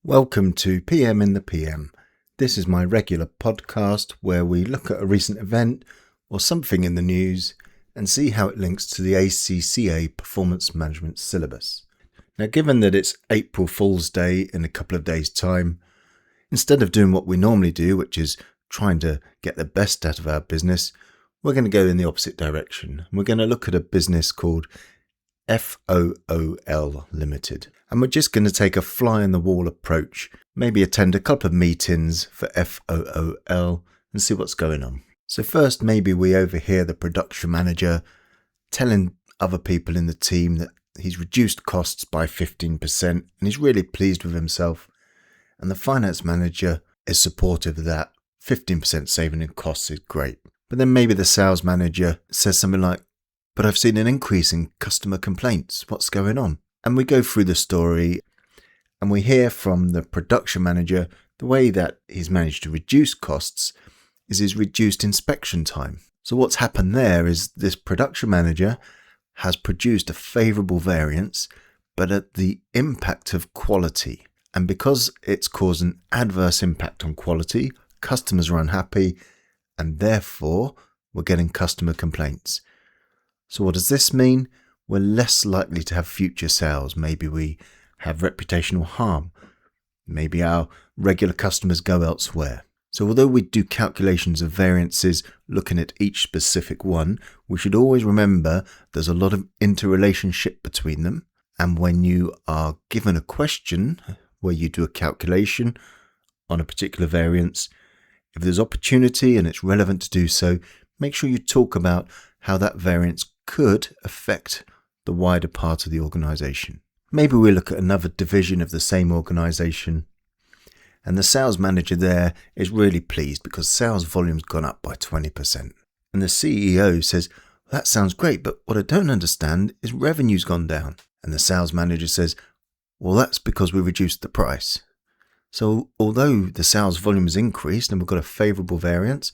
Welcome to PM in the PM. This is my regular podcast where we look at a recent event or something in the news and see how it links to the ACCA Performance Management syllabus. Now, given that it's April Fool's Day in a couple of days' time, instead of doing what we normally do, which is trying to get the best out of our business, we're going to go in the opposite direction. We're going to look at a business called F.O.O.L Ltd. And we're just going to take a fly-on-the-wall approach, maybe attend a couple of meetings for F.O.O.L and see what's going on. So first, maybe we overhear the production manager telling other people in the team that he's reduced costs by 15% and he's really pleased with himself. And the finance manager is supportive of that. 15% saving in costs is great. But then maybe the sales manager says something like, "But I've seen an increase in customer complaints. What's going on?" And we go through the story and we hear from the production manager the way that he's managed to reduce costs is his reduced inspection time. So what's happened there is this production manager has produced a favourable variance, but at the impact of quality. And because it's caused an adverse impact on quality, customers are unhappy and therefore we're getting customer complaints. So what does this mean? We're less likely to have future sales. Maybe we have reputational harm. Maybe our regular customers go elsewhere. So although we do calculations of variances looking at each specific one, we should always remember there's a lot of interrelationship between them. And when you are given a question where you do a calculation on a particular variance, if there's opportunity and it's relevant to do so, make sure you talk about how that variance could affect the wider part of the organisation. Maybe we look at another division of the same organisation and the sales manager there is really pleased because sales volume's gone up by 20%. And the CEO says, "Well, that sounds great, but what I don't understand is revenue's gone down." And the sales manager says, "Well, that's because we reduced the price." So although the sales volume has increased and we've got a favourable variance,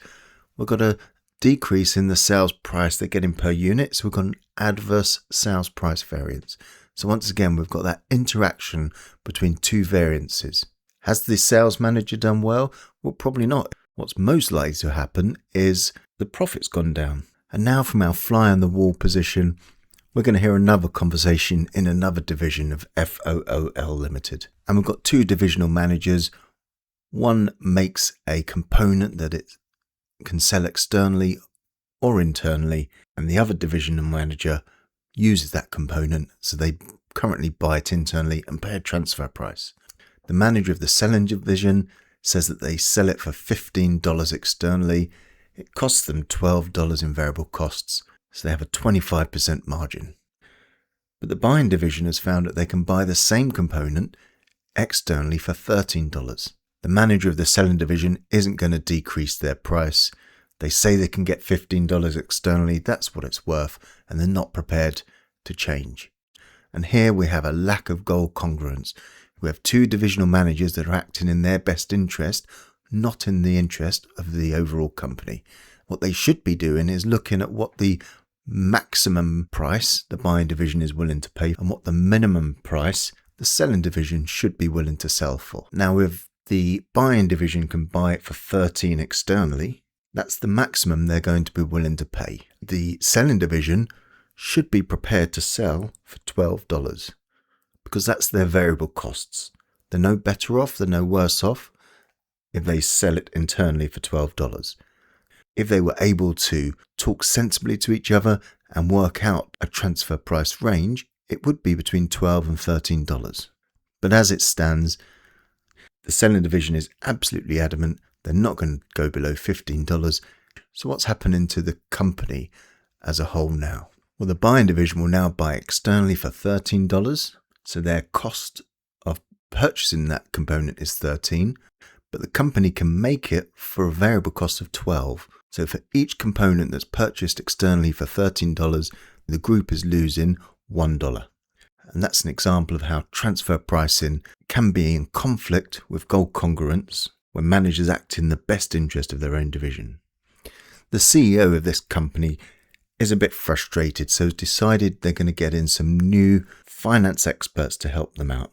we've got a decrease in the sales price they're getting per unit, so we've got an adverse sales price variance. So once again, we've got that interaction between two variances. Has the sales manager done well? Well, probably not. What's most likely to happen is the profit's gone down. And now from our fly-on-the-wall position, we're going to hear another conversation in another division of F.O.O.L Ltd. And we've got two divisional managers. One makes a component that it can sell externally or internally, and the other divisional manager uses that component, so they currently buy it internally and pay a transfer price. The manager of the selling division says that they sell it for $15 externally. It costs them $12 in variable costs, so they have a 25% margin. But the buying division has found that they can buy the same component externally for $13. The manager of the selling division isn't going to decrease their price. They say they can get $15 externally, that's what it's worth, and they're not prepared to change. And here we have a lack of goal congruence. We have two divisional managers that are acting in their best interest, not in the interest of the overall company. What they should be doing is looking at what the maximum price the buying division is willing to pay and what the minimum price the selling division should be willing to sell for. Now, if the buying division can buy it for $13 externally, that's the maximum they're going to be willing to pay. The selling division should be prepared to sell for $12 because that's their variable costs. They're no better off, they're no worse off if they sell it internally for $12. If they were able to talk sensibly to each other and work out a transfer price range, it would be between $12 and $13. But as it stands, the selling division is absolutely adamant they're not going to go below $15. So what's happening to the company as a whole now? Well, the buying division will now buy externally for $13. So their cost of purchasing that component is $13. But the company can make it for a variable cost of $12. So for each component that's purchased externally for $13, the group is losing $1. And that's an example of how transfer pricing can be in conflict with goal congruence when managers act in the best interest of their own division. The CEO of this company is a bit frustrated, so has decided they're going to get in some new finance experts to help them out.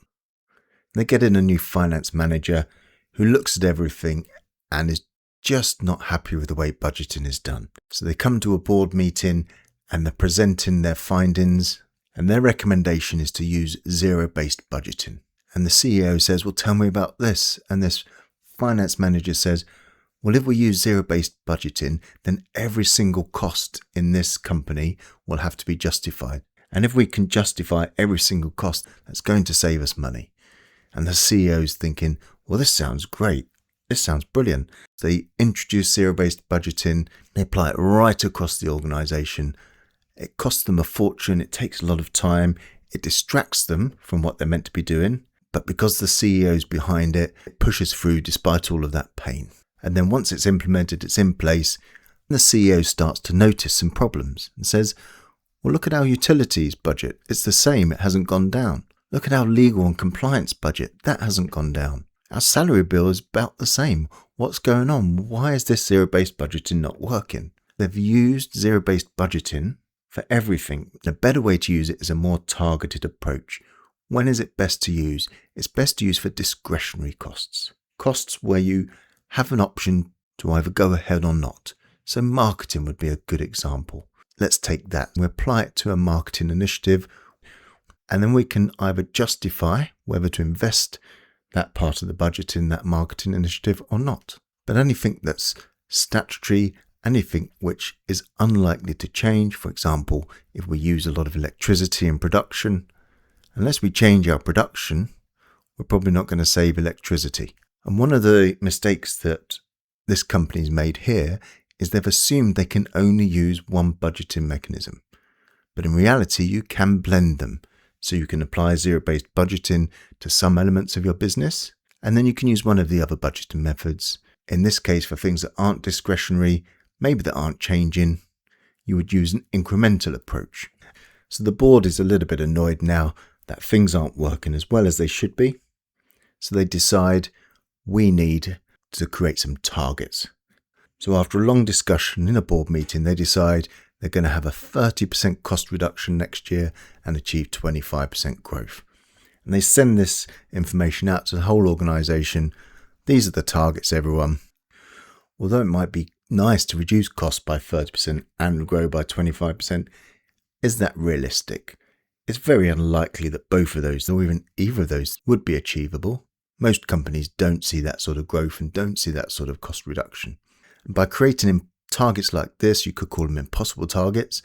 They get in a new finance manager who looks at everything and is just not happy with the way budgeting is done. So they come to a board meeting and they're presenting their findings, and their recommendation is to use zero-based budgeting. And the CEO says, well, tell me about this. And this finance manager says, well, if we use zero-based budgeting, then every single cost in this company will have to be justified. And if we can justify every single cost, that's going to save us money. And the CEO's thinking, well, this sounds great. This sounds brilliant. They introduce zero-based budgeting. They apply it right across the organization. It costs them a fortune. It takes a lot of time. It distracts them from what they're meant to be doing. But because the CEO's behind it, it pushes through despite all of that pain. And then once it's implemented, it's in place, and the CEO starts to notice some problems and says, well, look at our utilities budget. It's the same. It hasn't gone down. Look at our legal and compliance budget. That hasn't gone down. Our salary bill is about the same. What's going on? Why is this zero-based budgeting not working? They've used zero-based budgeting for everything. The better way to use it is a more targeted approach. When is it best to use? It's best to use for discretionary costs. Costs where you have an option to either go ahead or not. So marketing would be a good example. Let's take that and we apply it to a marketing initiative, and then we can either justify whether to invest that part of the budget in that marketing initiative or not. But anything that's statutory, anything which is unlikely to change, for example, if we use a lot of electricity in production, unless we change our production, we're probably not going to save electricity. And one of the mistakes that this company's made here is they've assumed they can only use one budgeting mechanism. But in reality, you can blend them. So you can apply zero-based budgeting to some elements of your business, and then you can use one of the other budgeting methods. In this case, for things that aren't discretionary, maybe that aren't changing, you would use an incremental approach. So the board is a little bit annoyed now that things aren't working as well as they should be. So they decide we need to create some targets. So after a long discussion in a board meeting, they decide they're going to have a 30% cost reduction next year and achieve 25% growth. And they send this information out to the whole organisation. These are the targets, everyone. Although it might be nice to reduce costs by 30% and grow by 25%, is that realistic? It's very unlikely that both of those, or even either of those, would be achievable. Most companies don't see that sort of growth and don't see that sort of cost reduction. And by creating targets like this, you could call them impossible targets.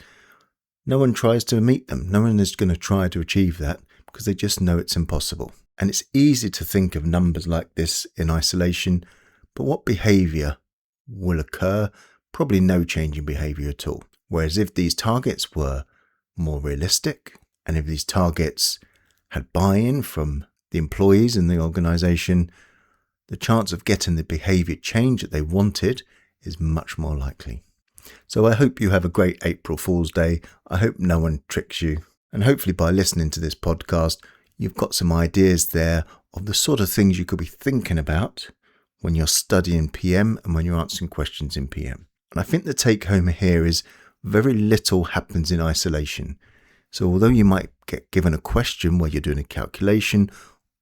No one tries to meet them. No one is going to try to achieve that because they just know it's impossible. And it's easy to think of numbers like this in isolation, but what behaviour will occur? Probably no change in behaviour at all. Whereas if these targets were more realistic, and if these targets had buy-in from the employees in the organisation, the chance of getting the behaviour change that they wanted is much more likely. So I hope you have a great April Fool's Day. I hope no one tricks you. And hopefully by listening to this podcast, you've got some ideas there of the sort of things you could be thinking about when you're studying PM and when you're answering questions in PM. And I think the take home here is very little happens in isolation. So although you might get given a question where you're doing a calculation,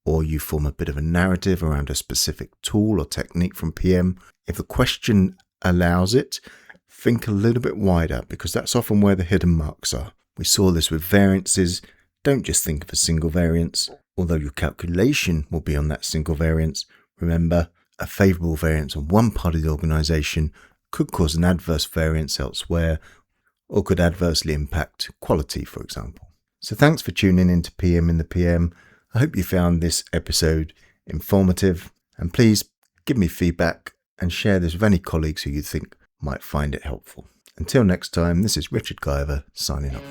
or you form a bit of a narrative around a specific tool or technique from PM, if the question allows it, think a little bit wider, because that's often where the hidden marks are. We saw this with variances. Don't just think of a single variance. Although your calculation will be on that single variance, remember, a favourable variance on one part of the organisation could cause an adverse variance elsewhere, or could adversely impact quality, for example. So thanks for tuning in to PM in the PM. I hope you found this episode informative, and please give me feedback and share this with any colleagues who you think might find it helpful. Until next time, this is Richard Guyver signing off.